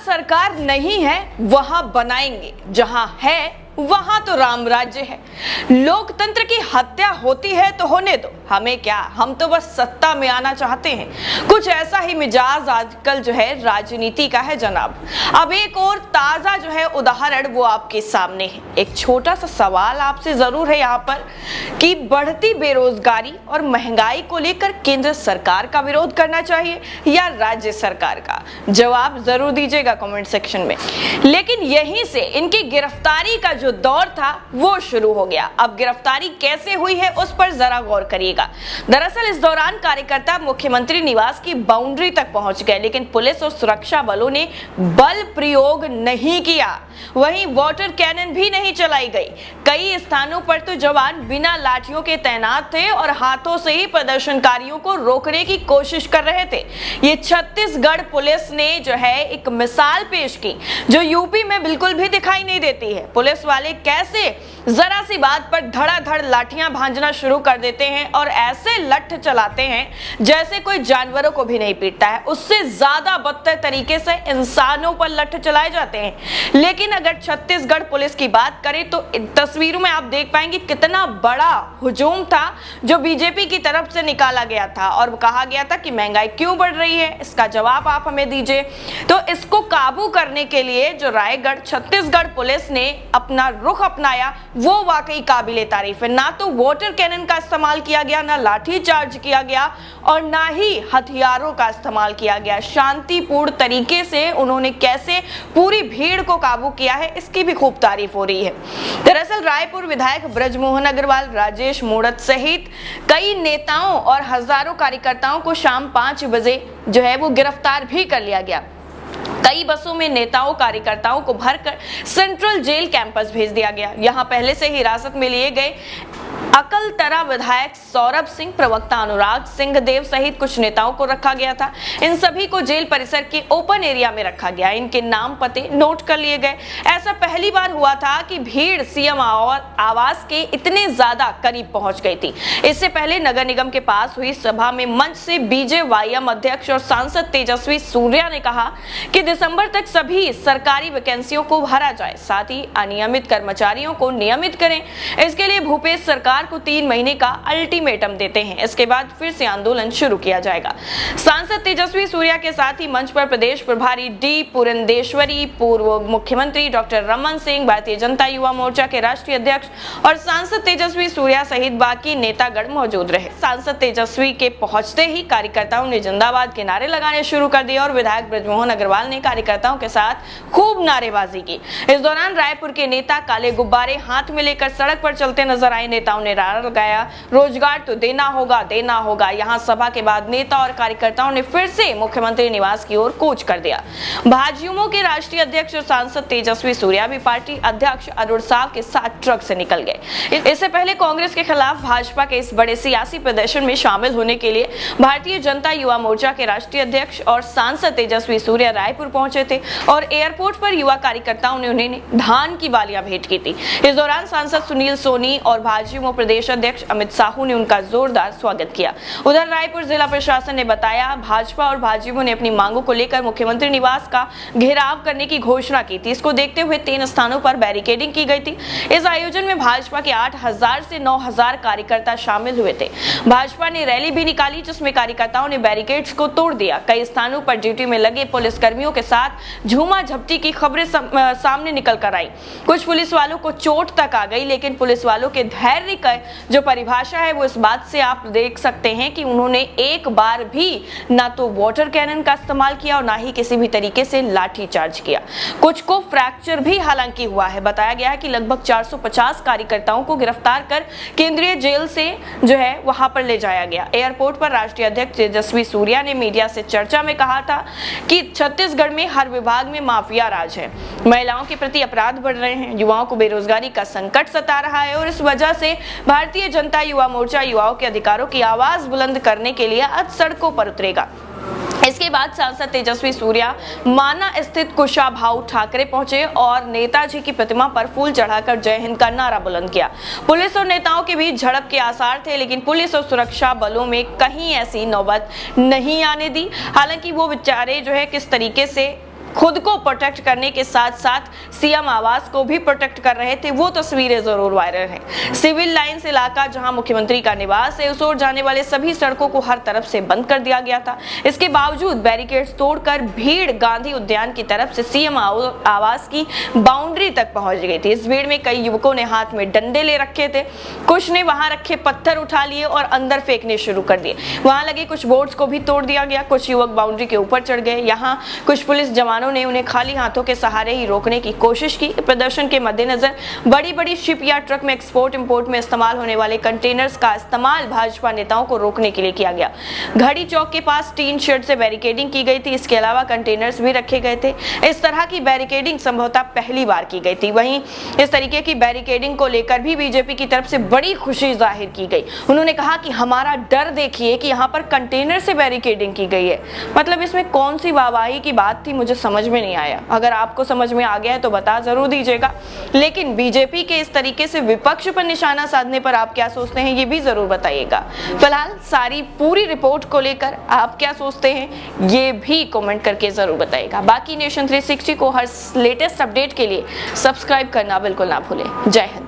सरकार नहीं है वहां बनाएंगे, जहां है वहां तो राम राज्य है। लोकतंत्र की हत्या होती है तो होने दो, हमें क्या, हम तो बस सत्ता में आना चाहते हैं। कुछ ऐसा ही मिजाज आजकल जो है राजनीति का है जनाब। अब एक और ताजा जो है उदाहरण वो आपके सामने है। एक छोटा सा सवाल आपसे जरूर है यहाँ पर कि बढ़ती बेरोजगारी और महंगाई को लेकर केंद्र सरकार का विरोध करना चाहिए या राज्य सरकार का? जवाब जरूर दीजिएगा कमेंट सेक्शन में। लेकिन यहीं से इनकी गिरफ्तारी का जो दौर था वो शुरू हो गया। अब गिरफ्तारी कैसे हुई है उस पर जरा गौर करिएगा। दरअसल इस दौरान कार्यकर्ता मुख्यमंत्री निवास की बाउंड्री तक पहुंच गए, लेकिन पुलिस और सुरक्षा बलों ने बल प्रयोग नहीं किया। वहीं वाटर कैनन भी नहीं चलाई गई। कई स्थानों पर तो जवान बिना लाठियों के तैनात थे और हाथों से ही प्रदर्शनकारियों को रोकने की कोशिश कर रहे थे। ये छत्तीसगढ़ पुलिस ने जो है एक मिसाल पेश की जो यूपी में बिल्कुल भी दिखाई नहीं देती है। पुलिस वाले कैसे जरा सी बात पर धड़ाधड़ लाठियां भांजना शुरू कर देते हैं और ऐसे लठ चलाते हैं जैसे कोई जानवरों को भी नहीं पीटता है। उससे ज्यादा बदतर तरीके से इंसानों पर लठ चलाए जाते हैं। लेकिन अगर छत्तीसगढ़ पुलिस की बात करें तो तस्वीरों में आप देख पाएंगे कितना बड़ा हुजूम था जो बीजेपी की तरफ से निकाला गया था और कहा गया था कि महंगाई क्यों बढ़ रही है, इसका जवाब आप हमें दीजिए। तो इसको काबू करने के लिए जो रायगढ़ छत्तीसगढ़ पुलिस ने अपना रुख अपनाया वो वाकई काबिले तारीफ है। ना तो वाटर कैनन का इस्तेमाल किया गया, ना लाठी चार्ज किया गया और ना ही हथियारों का इस्तेमाल किया गया। शांतिपूर्ण तरीके से उन्होंने कैसे पूरी भीड़ को काबू किया है इसकी भी खूब तारीफ हो रही है। दरअसल रायपुर विधायक ब्रजमोहन अग्रवाल, राजेश मूणत सहित कई नेताओं और हजारों कार्यकर्ताओं को शाम 5 बजे जो है वो गिरफ्तार भी कर लिया गया। कई बसों में नेताओं कार्यकर्ताओं को भरकर सेंट्रल जेल कैंपस भेज दिया गया। यहां पहले से हिरासत में लिए गए अकलतरा विधायक सौरभ सिंह, प्रवक्ता अनुराग सिंह देव सहित कुछ नेताओं को रखा गया था। इन सभी को जेल परिसर के ओपन एरिया में रखा गया। इनके नाम पते नोट कर लिए गए। ऐसा पहली बार हुआ था कि भीड़ सीएम आवास के इतने ज्यादा करीब पहुंच गई थी। इससे पहले नगर निगम के पास हुई सभा में मंच से बीजेवाईएम अध्यक्ष और सांसद तेजस्वी सूर्या ने कहा कि दिसंबर तक सभी सरकारी वैकेंसियों को भरा जाए, साथ ही अनियमित कर्मचारियों को नियमित करें। इसके लिए भूपेश सरकार को 3 महीने का अल्टीमेटम देते हैं। इसके बाद फिर से आंदोलन शुरू किया जाएगा। सांसद तेजस्वी सूर्या के साथ ही मंच पर प्रदेश प्रभारी डी पुरंदेश्वरी, पूर्व मुख्यमंत्री डॉक्टर रमन सिंह, भारतीय जनता युवा मोर्चा के राष्ट्रीय अध्यक्ष और सांसद तेजस्वी सूर्या सहित बाकी नेतागण मौजूद रहे। सांसद तेजस्वी के पहुंचते ही कार्यकर्ताओं ने जिंदाबाद के नारे लगाने शुरू कर दिए और विधायक ब्रजमोहन अग्रवाल ने कार्यकर्ताओं के साथ खूब नारेबाजी की। इस दौरान रायपुर के नेता काले गुब्बारे हाथ में लेकर सड़क पर चलते नजर आए। नेताओं ने नारा लगाया, रोजगार तो देना होगा, देना होगा। यहां सभा के बाद नेता और कार्यकर्ताओं ने फिर से मुख्यमंत्री निवास की ओर कूच कर दिया। भाजयुमो के राष्ट्रीय अध्यक्ष और सांसद तेजस्वी सूर्या भी पार्टी अध्यक्ष अरुण साव के साथ ट्रक से निकल गए। इससे पहले कांग्रेस के खिलाफ भाजपा के इस बड़े सियासी प्रदर्शन में शामिल होने के लिए भारतीय जनता युवा मोर्चा के राष्ट्रीय अध्यक्ष और सांसद तेजस्वी सूर्या रायपुर पहुंचे थे और एयरपोर्ट पर युवा कार्यकर्ताओं ने उन्हें धान की बालियां भेंट की थी। इस दौरान सांसद सुनील सोनी और भाजयुमो प्रदेश अध्यक्ष अमित साहू ने उनका जोरदार स्वागत किया। उधर रायपुर जिला प्रशासन ने बताया, भाजपा और भाजयुमो ने अपनी मांगों को लेकर मुख्यमंत्री निवास का घेराव करने की घोषणा की थी। इसको देखते हुए 3 स्थानों पर बैरिकेडिंग की गई थी। इस आयोजन में भाजपा के 8000 से 9000 कार्यकर्ता शामिल हुए थे। भाजपा ने रैली भी निकाली जिसमें कार्यकर्ताओं ने बैरिकेड्स को तोड़ दिया। कई स्थानों पर ड्यूटी में लगे पुलिस कर्मियों के साथ झूमा झपटी की खबरें सामने निकल कर आई। कुछ पुलिस वालों को चोट तक आ गई, लेकिन पुलिस वालों के धैर्य का जो परिभाषा है वो इस बात से आप देख सकते हैं कि उन्होंने एक बार भी ना तो वाटर कैनन का इस्तेमाल किया और ना ही किसी भी तरीके से लाठी चार्ज किया। कुछ को फ्रैक्चर भी हालांकि हुआ है। बताया गया है कि लगभग 450 कार्यकर्ताओं को गिरफ्तार कर केंद्रीय जेल से जो है वहां पर ले जाया गया। एयरपोर्ट पर राष्ट्रीय अध्यक्ष तेजस्वी सूर्या ने मीडिया से चर्चा में कहा था कि छत्तीसगढ़ में हर विभाग में माफिया राज है, महिलाओं के प्रति अपराध बढ़ रहे हैं, युवाओं को बेरोजगारी का संकट सता रहा है और इस वजह से भारतीय जनता युवा मोर्चा युवाओं के अधिकारों की आवाज बुलंद करने के लिए आज सड़कों पर उतरेगा। इसके बाद सांसद तेजस्वी सूर्या माना स्थित कुशाभाऊ ठाकरे पहुंचे और नेताजी की प्रतिमा पर फूल चढ़ाकर जय हिंद का नारा बुलंद किया। पुलिस और नेताओं के बीच झड़प के आसार थे, लेकिन पुलिस और सुरक्षा बलों में कहीं ऐसी नौबत नहीं आने दी। हालांकि वो बेचारे जो है किस तरीके से खुद को प्रोटेक्ट करने के साथ साथ सीएम आवास को भी प्रोटेक्ट कर रहे थे, वो तस्वीरें जरूर वायरल हैं। सिविल लाइंस इलाका जहां मुख्यमंत्री का निवास है, उस ओर जाने वाले सभी सड़कों को हर तरफ से बंद कर दिया गया था। इसके बावजूद बैरिकेड्स तोड़कर भीड़ गांधी उद्यान की तरफ से सीएम आवास की बाउंड्री तक पहुंच गई थी। इस भीड़ में कई युवकों ने हाथ में डंडे ले रखे थे, कुछ ने वहां रखे पत्थर उठा लिए और अंदर फेंकने शुरू कर दिए। वहां लगे कुछ बोर्ड्स को भी तोड़ दिया गया। कुछ युवक बाउंड्री के ऊपर चढ़ गए। यहाँ कुछ पुलिस जवानों ने उन्हें खाली हाथों के सहारे ही रोकने की कोशिश की। प्रदर्शन के मद्देनजर बड़ी शिप या ट्रक में एक्सपोर्ट इंपोर्ट में इस्तेमाल होने वाले कंटेनर्स का इस्तेमाल भाजपा नेताओं को रोकने के लिए किया गया। घड़ी चौक के पास टीन शेड से बैरिकेडिंग की गई थी। इसके अलावा कंटेनर्स भी रखे गए थे। इस तरह की बैरिकेडिंग संभवतः पहली बार की गई थी। वहीं इस तरीके की बैरिकेडिंग को लेकर भी बीजेपी की तरफ से बड़ी खुशी जाहिर की गई। उन्होंने कहा कि हमारा डर देखिए कि यहाँ पर कंटेनर से बैरिकेडिंग की गई है। मतलब इसमें कौन सी वाहवाही की बात थी, मुझे समझ में नहीं आया। अगर आपको समझ में आ गया है तो बता जरूर दीजिएगा। लेकिन बीजेपी के इस तरीके से विपक्ष पर निशाना साधने पर आप क्या सोचते हैं, ये भी जरूर बताइएगा। फिलहाल सारी पूरी रिपोर्ट को लेकर आप क्या सोचते हैं, ये भी कमेंट करके जरूर बताइएगा। बाकी नेशन 360 को हर लेटेस्ट अपडेट के लिए सब्सक्राइब करना बिल्कुल ना भूलें। जय हिंद।